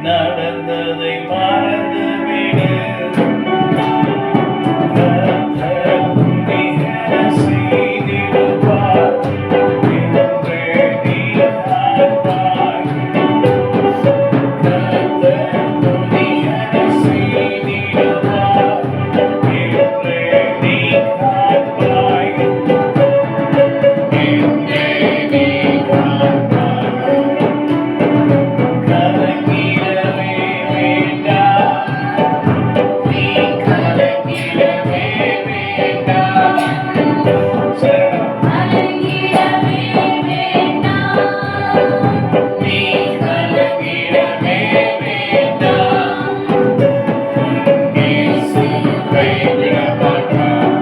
நடந்ததை மறந்து விடு. கர்த்தர் புதியன செய்திடுவார் என்றே நீ காண்பாய். கர்த்தர் புதியன செய்திடுவார் என்றே நீ காண்பாய். என்றே நீ காண்பாய். கலங்கிடவே வேண்டாம், நீ கலங்கிடவே வேண்டாம். கலங்கிடவே வேண்டாம், நீ கலங்கிடவே வேண்டாம். இயேசு கைவிட மாட்டார்.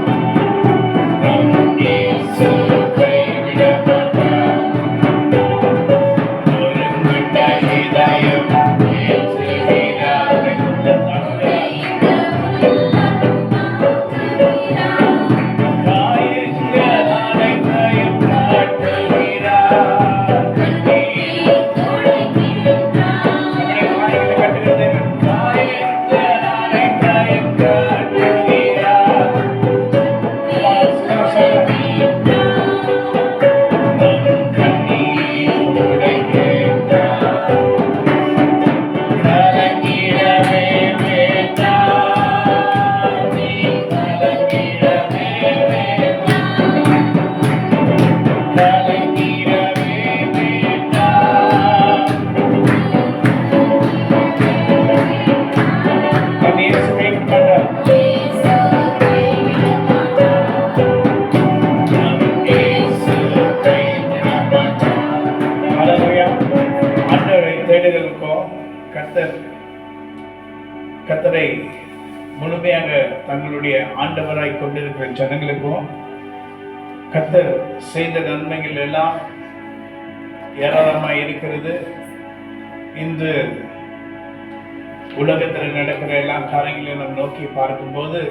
இயேசு கைவிட மாட்டார். ஒருங்குண்ட இதயம் ஏற்றுகிறார். உறைந்த உள்ளம் தாங்குகிறார். காயங்கள் அனைத்தையும் காட்டுகிறார். கண்ணீர் துடைக்கின்றார். காயங்களை கட்டுகிறது. காயங்கள் அனைத்தையும் காட்டுகிறார். நம் கண்ணீர் துடைக்கின்றார். கலங்கிடவே வேண்டாம், நீ கலங்கிடவே வேண்டாம். கலங்கிடவே வேண்டாம். நம்ம இயேசு கைவிட மாட்டார். இயேசு கைவிட மாட்டார். நம் இயேசு கைவிட மாட்டார். ஹல்லேலூயா. ஆண்டவரை தேடுதலுக்கும் கர்த்தரை முழுமையாக தங்களுடைய ஆண்டவராய் கொண்டிருக்கிற ஜனங்களுக்கும் கர்த்தர் செய்த நன்மைகள் எல்லாம் ஏராளமாய் இருக்கிறது. இன்று உலகத்தில் நடக்கிற எல்லா காரியங்களையும் நாம் நோக்கி பார்க்கும்போது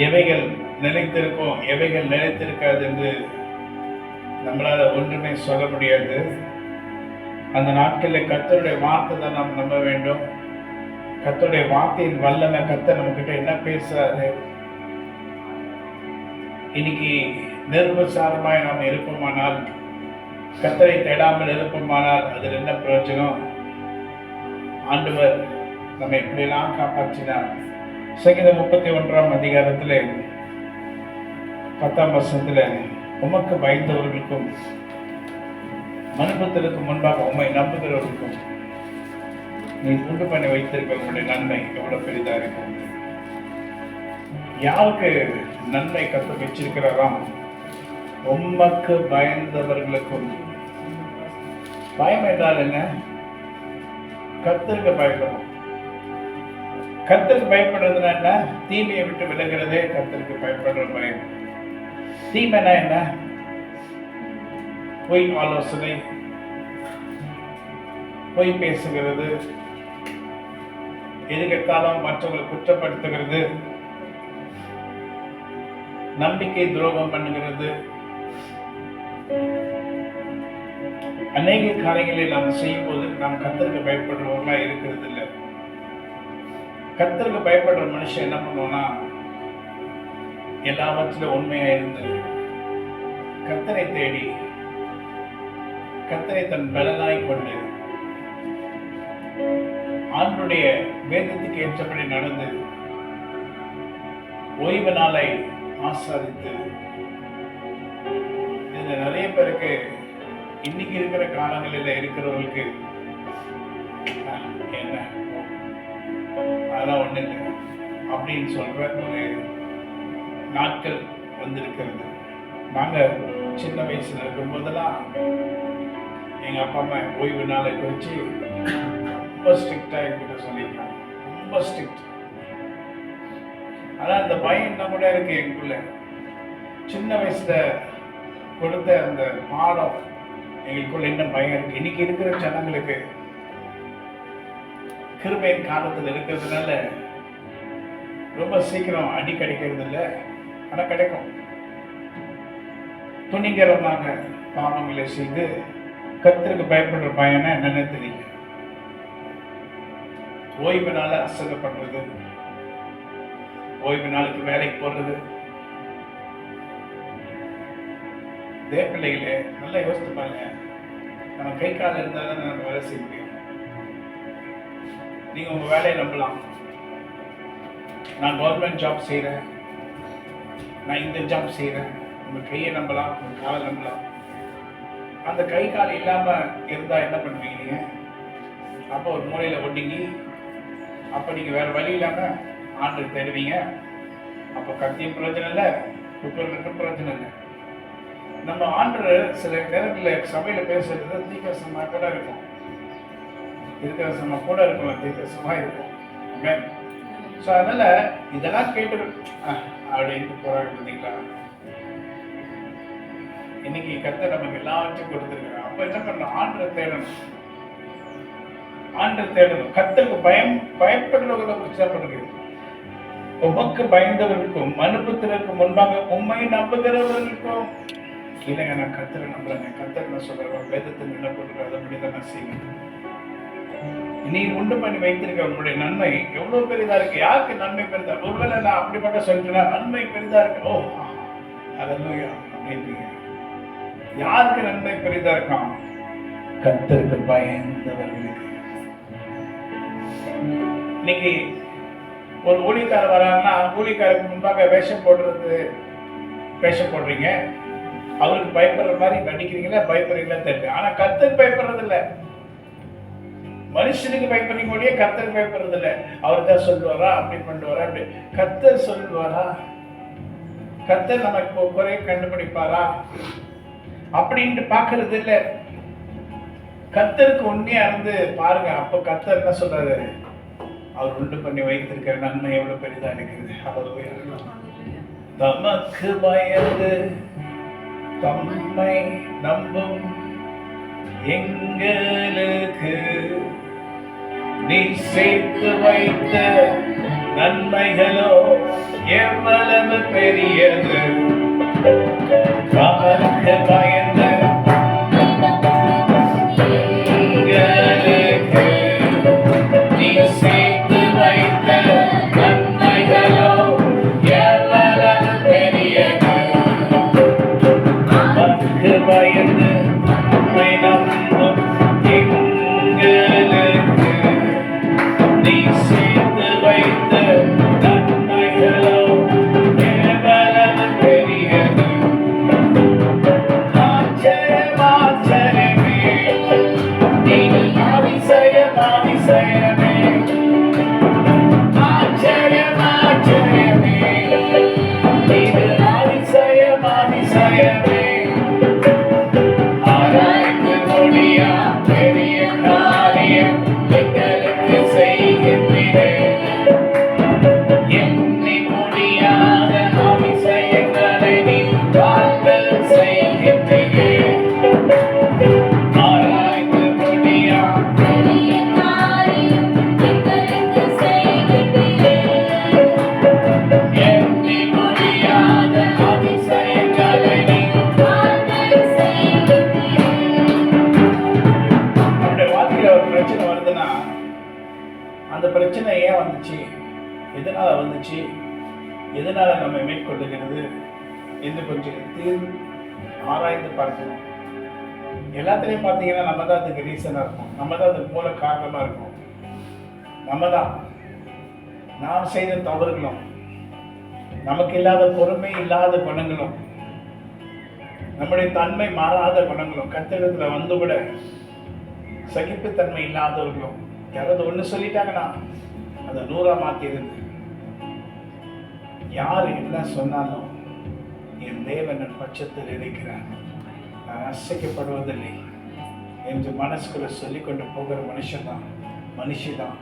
எவைகள் நிலைத்திருக்கும், எவைகள் நிலைத்திருக்காது என்று நம்மளால ஒன்றுமே சொல்ல முடியாது. அந்த நாட்களில் கர்த்தருடைய வார்த்தை தான் நாம் நம்ப வேண்டும். கர்த்தருடைய வார்த்தையின் வல்லமை, கர்த்தர் நம்ம கிட்ட என்ன பேசுறாரு, இன்னைக்கு நிர்விசாரமாய் நாம் இருப்போமானால், கர்த்தரை தேடாமல் இருப்போமானால் அதில் என்ன பிரயோஜனம்? ஆண்டவர் நம்ம எப்படியெல்லாம் காப்பாற்றினார். சங்கீதம் 31ஆம் அதிகாரத்தில் 10ஆம் வசனத்தில், உமக்கு பயந்தவர்களுக்கும் மனுபத்திற்கு முன்பாக உம்மை நம்புகிறவர்களுக்கும் நீ உண்டு பண்ணி வைத்திருக்க உங்களுடைய நன்மை எவ்வளவு பெரிதா இருக்கும். யாருக்கு நன்மை கற்று வச்சிருக்கிறாராம்? உமக்கு பயந்தவர்களுக்கும். பயம் என்றால் என்ன? கர்த்தருக்கு பயப்படணும். கர்த்தருக்கு பயப்படுறதுனா என்ன? தீமையை விட்டு விலகிறதே கர்த்தருக்கு பயப்படுற பயம். தீமைனா என்ன? பொய் ஆலோசனை, பொய் பேசுகிறது, எதுக்கெடுத்தாலும் மற்றவங்களை குற்றப்படுத்துகிறது, நம்பிக்கை துரோகம் பண்ணுகிறது. அநேக காரியங்களை நாம் செய்யும் போது நாம் கர்த்தருக்கு பயப்படுறவங்களா இருக்கிறது இல்லை. கர்த்தருக்கு பயப்படுற மனுஷன் என்ன பண்ணுவோம்னா, எல்லாவற்றிலும் உண்மையா இருந்து கர்த்தரை தேடி கர்த்தரை தன் பலனாய் கொண்டு ஆண்டுடைய வேதத்துக்கு ஏற்றபடி நடந்து ஓய்வு நாளை ஆசாதித்து, இதுல நிறைய பேருக்கு இன்னைக்கு இருக்கிற காலங்களில் இருக்கிறவர்களுக்கு என்ன அதெல்லாம் ஒண்ணு இல்லை அப்படின்னு சொல்ற ஒரு நாட்கள் வந்திருக்கிறது. நாங்க சின்ன வயசுல இருக்கும் போதெல்லாம் எங்க அப்பா அம்மா ஓய்வு நாளை குறித்து ரொம்ப ஸ்ட்ரிக்டா என்கிட்ட சொல்லியிருக்காங்க. ரொம்ப ஸ்ட்ரிக்ட். ஆனா அந்த பயம் இன்னும் கூட இருக்கு எங்களுக்குள்ள. சின்ன வயசுல கொடுத்த அந்த பாடம் எங்களுக்குள்ள இன்னும் பயம் இருக்கு. இன்னைக்கு இருக்கிற ஜனங்களுக்கு கிருபையின் காலத்தில் இருக்கிறதுனால ரொம்ப சீக்கிரம் அடி கிடைக்கிறது இல்லை. ஆனா கிடைக்கும். துணிகரமாக பாவங்களை செய்து கர்த்தருக்கு பயப்படுற பயனா என்னன்னு தெரியும். ஓய்வு நாள அசக பண்றது, ஓய்வு நாளுக்கு வேலைக்கு போறது. தேவ பிள்ளைகளே, நல்லா யோசித்து பாருங்க. நம்ம கை கால் இருந்தால் தான் நம்ம வேலை செய்ய முடியும். நீங்க உங்க வேலையை நம்பலாம். நான் கவர்மெண்ட் ஜாப் செய்யறேன், நான் இந்த ஜாப் செய்யறேன். உங்க கையை நம்பலாம், உங்க காலை நம்பலாம். அந்த கை கால் இல்லாம இருந்தா என்ன பண்ணுவீங்க நீங்க? அப்போ ஒரு மூலையில ஒட்டிங்கி, அப்ப நீங்க வேற வழி இல்லாம ஆண்டு தேடுவீங்க. அப்ப கத்தியும் பிரயோஜனம் இல்லை, குக்கர்களுக்கும் பிரயோஜனம் இல்லை. நம்ம ஆண்டு சில நேரங்களில் சபையில பேசுறது தீர்க்கசமா கூட இருக்கும், தீர்க்கசமா கூட இருக்கும், தீர்க்கசமா இருக்கும். ஸோ அதனால இதெல்லாம் கேட்டு அப்படின்ட்டு போறாங்க. பார்த்தீங்களா, இன்னைக்கு கர்த்தர் நமக்கு எல்லாத்தையும் கொடுத்துருக்காங்க. அப்ப என்ன பண்ணணும்? ஆண்டரை தேடணும், ஆண்டரை தேடணும். கர்த்தருக்கு பயப்படுறவர்களை குறிச்சு தான் பண்ணுறது. உமக்கு பயந்தவர்களுக்கும் மனுபுத்திற்கு முன்பாக உண்மை நம்புகிறவர்களுக்கும். இல்லைங்க, நான் கர்த்தரை நம்புறேங்க, கர்த்தர் நான் சொல்றேன், வேதத்தை நிலப்பட்டு அதன்படிதான் நான் செய்வேன். நீ உண்டு பண்ணி வைத்திருக்க உங்களுடைய நன்மை எவ்வளவு பெரிதா இருக்கு. யாருக்கு நன்மை பெரிதா? ஒருவேளை நான் அப்படிப்பட்ட சொல்றேன், நன்மை பெரிதா இருக்கு. ஓ அதெல்லாம் அப்படின்றீங்க. யாருக்கு நன்மை பெரிதா இருக்கான்? கர்த்தருக்கு பயந்தவர்களுக்கு. இன்னைக்கு ஒரு ஊழியக்காரர் வராங்கன்னா, ஊழியக்காரருக்கு முன்பாக வேஷம் போடுறீங்க. அவருக்கு பயப்படுற மாதிரி நடிக்கிறீங்களா, பயப்படுறீங்களா தெரியும். ஆனா கர்த்தருக்கு பயப்படுறது இல்லை. மனுஷனுக்கு பயப்படுறீங்க ஒழிய கர்த்தருக்கு பயப்படுறது இல்லை. அவர் தான் சொல்லுவாரா, அப்படி பண்ணுவாரா, அப்படி கர்த்தர் சொல்லுவாரா, கர்த்தர் நமக்கு குறை கண்டுபிடிப்பாரா அப்படின்ட்டு பாக்குறது இல்லை. கர்த்தருக்கு உண்மையா இருந்து பாருங்க. அப்ப கர்த்தர் என்ன சொல்றாரு? அவர் உண்டு பண்ணி வைத்திருக்கிற நன்மை எவ்வளவு பெரிதா இருக்குது. அவர் தமக்கு பயந்து தம்மை நம்பும் எங்களுக்கு நீ சேர்த்து வைத்த நன்மைகளோ எவ்வளவு பெரியது. தமக்கு பயந்து எங்களுக்கு நீ சேர்த்து வைத்த நன்மைகளோ எவ்வளவு பெரியது. தமக்கு பயந்து உம்மை நம்பும் எங்களுக்கு நீ சேர்த்து வைத்த நன்மைகளோ எவ்வளவு பெரியது. ஆச்சரியம் ஆச்சரியமே, நீ அதிசயம் அதிசயமே. ஆச்சரியம் ஆச்சரியமே, இது அதிசயம் அதிசயமே. ஆராய்ந்து முடியா பெரிய காரியம் எங்களுக்கு செய்கின்றீரே. எண்ணி முடியாத அதிசயங்களை நீ வார்த்தல் செய்கின்றீரே. ஆராய்ந்து முடியா பெரிய காரியம் எங்களுக்கு செய்கின்றீரே. எண்ணி முடியாத அதிசயங்களை நீ வார்த்தை செய்கின்றீரே. நம்முடைய வாழ்க்கையில ஒரு பிரச்சனை வருதுன்னா, அந்த பிரச்சனை ஏன் வந்துச்சு, எதனால வந்துச்சு, எதனால நம்ம மேற்கொள்ளுகிறது என்று கொஞ்சம் ஆராய்ந்து பார்க்கணும். எல்லாத்துலேயும் பார்த்தீங்கன்னா நம்ம தான் அதுக்கு ரீசனாக இருக்கும், நம்ம தான் அதுக்கு மூல காரணமாக இருக்கும். நம்ம தான் நாம் செய்த தவறுகளும், நமக்கு இல்லாத பொறுமை இல்லாத குணங்களும், நம்முடைய தன்மை மாறாத குணங்களும், கர்த்தரிடத்துல வந்து கூட சகிப்புத்தன்மை இல்லாதவர்களும், யாராவது ஒன்று சொல்லிட்டாங்கன்னா அதை 100ஆ மாற்றிடுது. யார் என்ன சொன்னாலும் என் தேவன் என் பட்சத்தில் இருக்கிறார், நான் அசைக்கப்படுவதில்லை என்று மனசுக்குள்ள சொல்லிக்கொண்டு போகிற மனுஷிதான்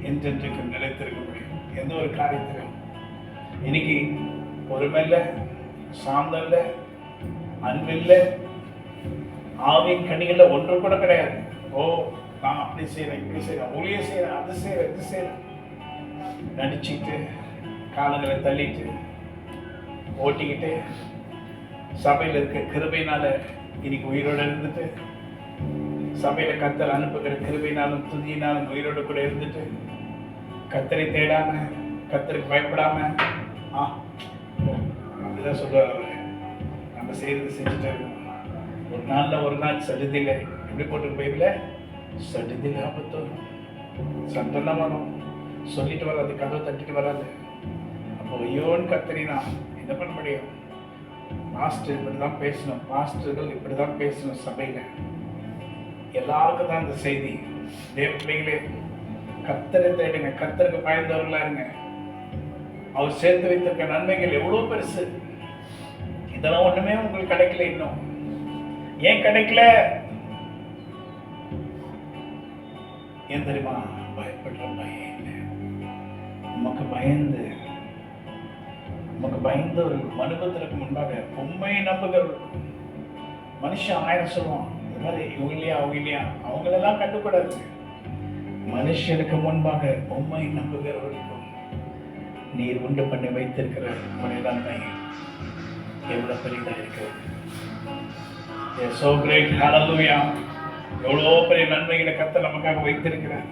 என்றென்றைக்கும் நிலைத்திருக்க முடியும். எந்த ஒரு காரியத்திலும் இன்னைக்கு பொறுமையில்லை, சாந்தல்ல, அன்பில்லை, ஆவின் கனிகள்ல ஒன்று கூட கிடையாது. ஓ நான் அப்படி செய்யறேன், இப்படி செய்யறேன், ஒளிய செய்யறேன், அது செய்யறேன், இது செய்யறேன், நடிச்சுட்டு காலங்களை தள்ளிட்டு ஓட்டிக்கிட்டு சபையில் இருக்க கிருபையினால இன்னைக்கு உயிரோடு இருந்துட்டு, சபையில கர்த்தர் அனுப்புகிற கிருபையினாலும் துதியினாலும் உயிரோடு கூட இருந்துட்டு கத்தரை தேடாம, கத்தருக்கு பயப்படாம, ஆ அப்படிதான் சொல்லுவார் அவரு. நம்ம செய்யறது செஞ்சுட்டே இருக்கோம். ஒரு நாள்ல ஒரு நாள் சடுதில எப்படி போட்டு பைபிள சடுதில ஆபத்து வரும், சண்டெல்லாம் வரும், சொல்லிட்டு வராது, கதவை தட்டிட்டு வராது. அப்போ ஐயோன்னு கத்தறினா என்ன பண்ண முடியும்? மாஸ்டர் இப்படிதான் பேசணும், பாஸ்டர்கள் இப்படிதான் பேசணும் சபையில. எல்லாருக்கும் தான் இந்த செய்தி. தேவ பிள்ளைகளே, கத்தரை தேடுங்க, கத்தருக்கு பயந்தவர்களா இருங்க. அவர் சேர்த்து வைத்திருக்க நன்மைகள் எவ்வளவு பெருசு. இதெல்லாம் ஒண்ணுமே உங்களுக்கு கிடைக்கல. இன்னும் ஏன் கிடைக்கல? ஏன் தெரியுமா? பயப்படுற பயம் இல்லை. உமக்கு பயந்தவர்கள் மனுபத்திற்கு முன்பாக உண்மையை நம்புகிறவர்கள். மனுஷன் 1000 சொல்லுவான், இந்த மாதிரி இவங்க இல்லையா அவங்க இல்லையா, அவங்களெல்லாம் கண்டுக்கூடாது. மனுஷனுக்கு முன்பாக உண்மை நம்புகிறவர்களுக்கும் நீர் உண்டு பண்ணி வைத்திருக்கிற உடைய நன்மை எவ்வளவு பெரியதா இருக்கிறது. So great, hallelujah. எவ்வளோ பெரிய நன்மைகளை கர்த்தர் நமக்காக வைத்திருக்கிறார்.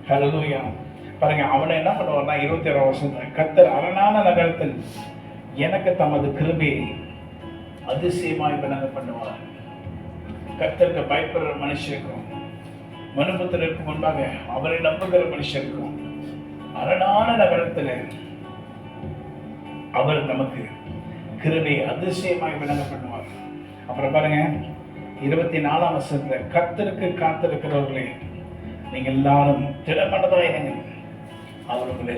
ஹல்லேலூயா. பாருங்க, அவனை என்ன பண்ணுவார்னா 21 வருஷம் கர்த்தர் அரணான நகரத்தில் எனக்கு தமது கிருபையை அதிசயமாய் விளங்க பண்ணுவார். கர்த்தருக்கு பயப்படுற மனுஷருக்கும் மனுபுத்திரருக்கு முன்பாக அவரை நம்புகிற மனுஷருக்கும் அரணான நகரத்தில் அவர் நமக்கு கிருபையை அதிசயமாய் விளங்க பண்ணுவார். அப்புறம் பாருங்க 24ஆம் வசனத்துல, கர்த்தருக்கு காத்திருக்கிறவர்களே நீங்கள் எல்லாரும் திடமனதாயிருங்க, அவர் உங்களை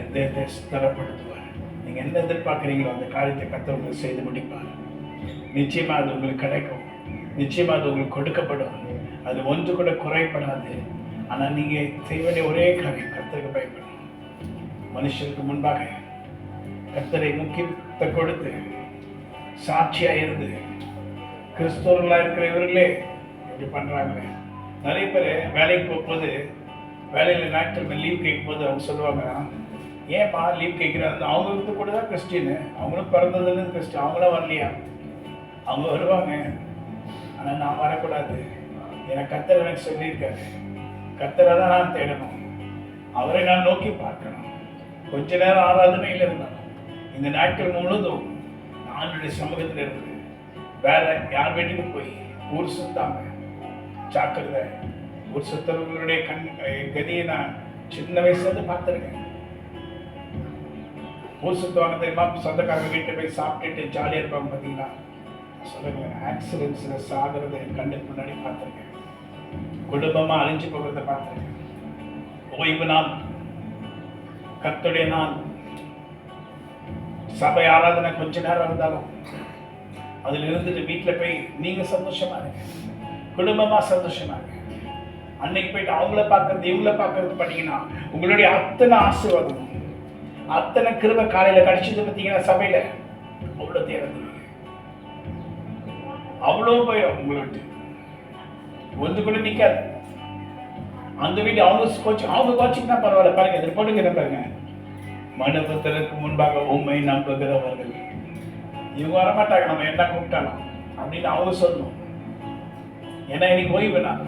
ஸ்திரப்படுத்துவார். நீங்க என்ன எதிர்பார்க்கிறீங்களோ அந்த காரியத்தை கர்த்தர் உங்களுக்கு செய்து முடிப்பார். நிச்சயமா அது உங்களுக்கு கிடைக்கும், நிச்சயமா அது உங்களுக்கு கொடுக்கப்படும். அது ஒன்று கூட குறைப்படாது. ஆனா நீங்க செய்ய வேண்டிய ஒரே காரியம் கர்த்தருக்கு பயப்படணும். மனுஷருக்கு முன்பாக கர்த்தரை முக்கியத்தை கொடுத்து சாட்சியா இருந்து, கிறிஸ்தவர்களா இருக்கிற இவர்களே இப்படி பண்றாங்களே. நிறைய பேர் வேலைக்கு போகும்போது, வேலையில ஞாயிற்றுக்கிழமை லீவ் கேட்கும் போது அவங்க சொல்லுவாங்க, ஏன்ப்பா லீவ் கேட்கிறாங்க? அவங்களுக்கு கூட தான் கிறிஸ்டின்னு, அவங்களும் பிறந்ததுலேருந்து கிறிஸ்டின், அவங்களாம் வரலையா? அவங்க வருவாங்க, ஆனால் நான் வரக்கூடாது. எனக்கு கர்த்தர் எனக்கு சொல்லியிருக்காரு, கர்த்தரை தான் நான் தேடணும், அவரை நான் நோக்கி பார்க்கணும். கொஞ்ச நேரம் ஆராதனையில் இருந்தாலும் இந்த நாட்கள் முழுதும் நான் சமூகத்தில் இருந்து வேற யார் வீட்டுக்கு போய் ஊர் சுத்தாம ஜாக்கிரதை. ஊர் சுத்தவர்களுடைய கதியை நான் சின்ன வயசுல பார்த்துருக்கேன். ஊர் சுத்துவாங்க தெரியுமா? சொந்தக்காரங்க வீட்டை போய் சாப்பிட்டுட்டு ஜாலியா இருப்பாங்க. பார்த்தீங்கன்னா சொல்லுங்க, ஆக்சிடென்ட்ஸ்ல சாகிறத கண்ணுக்கு முன்னாடி பார்த்துருக்கேன். குடும்பமா அழிஞ்சு போகிறத பார்த்துருக்கேன். ஓய்வு நாள், கர்த்தருடைய நாள், சபை ஆராதனை கொஞ்ச நேரம் இருந்தாலும் அதுல இருந்துட்டு வீட்டுல போய் நீங்க சந்தோஷமா இருங்க, குடும்பமா சந்தோஷமா இருங்க. அன்னைக்கு போயிட்டு அவங்கள பார்க்கறது இவங்கள பார்க்கறது பண்ணீங்கன்னா உங்களுடைய அத்தனை ஆசீர்வாதம், அத்தனை கிருபை காலையில கிடைச்சது பார்த்தீங்கன்னா சபையில அவ்வளவு தேர்ந்துருவீங்க. அவ்வளவு போயிடும் உங்களை விட்டு, ஒன்று கூட நிக்காது. அந்த வீட்டு அவங்க கோச்சிங்கன்னா பரவாயில்ல. பாருங்க, இதில் போட்டுக்கிற பாருங்க, மண்டபத்திற்கு முன்பாக உண்மை நம்புகிறவர்கள். இவங்க வரமாட்டாங்க நம்ம என்ன கூப்பிட்டாலும் அப்படின்னு அவங்க சொல்லணும். ஏன்னா இன்னைக்கு ஓய்வு நாள்,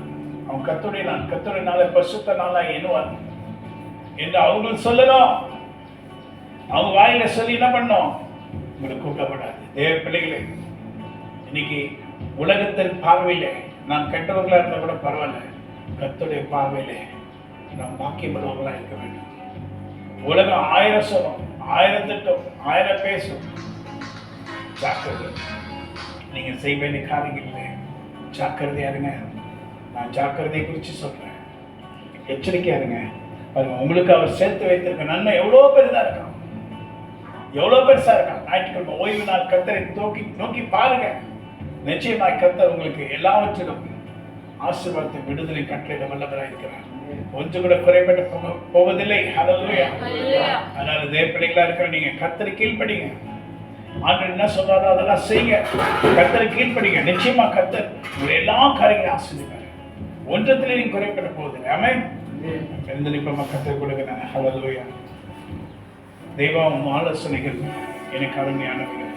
அவங்க கர்த்தருடைய நாளை பரிசுத்த நாளா எண்ணுவார் என்று அவங்களுக்கு சொல்லணும். அவங்க வாயில சொல்லி என்ன பண்ணணும்? உங்களுக்கு கூப்பிடப்படாது. தேவ பிள்ளைகளே, இன்னைக்கு உலகத்தின் பார்வையில நாம் கெட்டவர்களா இருந்தா கூட பரவாயில்ல, கர்த்தருடைய பார்வையில நாம் பாக்கியப்படுவர்களா இருக்க வேண்டும். உலகம் 1000 சொல்லும், 1000 திட்டம், 1000 பேசும். ஜாக்கிரதை. நீங்க செய்ய வேண்டிய காரியங்கள் ஜாக்கிரதையா இருங்க. நான் ஜாக்கிரதையை குறித்து சொல்றேன், எச்சரிக்கையா இருங்க. பாருங்க, உங்களுக்கு அவர் சேர்த்து வைத்திருக்க நன்மை எவ்வளவு பெருசா இருக்கான், எவ்வளவு பெருசா இருக்கான். ஞாயிற்றுக்கிழமை ஓய்வு நாள் கர்த்தரை நோக்கி பாருங்க. நிச்சயமாய் கர்த்தர் உங்களுக்கு எல்லாவற்றிலும் ஆசீர்வாதத்தை விடுதலை கட்டளையிட வல்லவராக இருக்கிறார். ஒன்று கூட குறைபட்டு போவதில்லை. ஹல்லேலூயா. அதனால தேவ பிள்ளைகளா இருக்கிற நீங்க கர்த்தரை கீழ்ப்படிங்க. ஆண்டவர் என்ன சொல்றாரோ அதெல்லாம் செய்யுங்க. கர்த்தரை கீழ்ப்படிங்க. நிச்சயமா கர்த்தர் உங்களுடைய எல்லா காரியங்களையும் ஆசீர்வதிப்பார். ஒன்றத்திலே நீங்க குறைபட்டு போவதில்லை. ஆமென். எழுந்திருப்போமா, கர்த்தர் கொடுக்கிறேன். ஹல்லேலூயா. தெய்வம் ஆலோசனைகள் எனக்கு அருமையானவைகள்.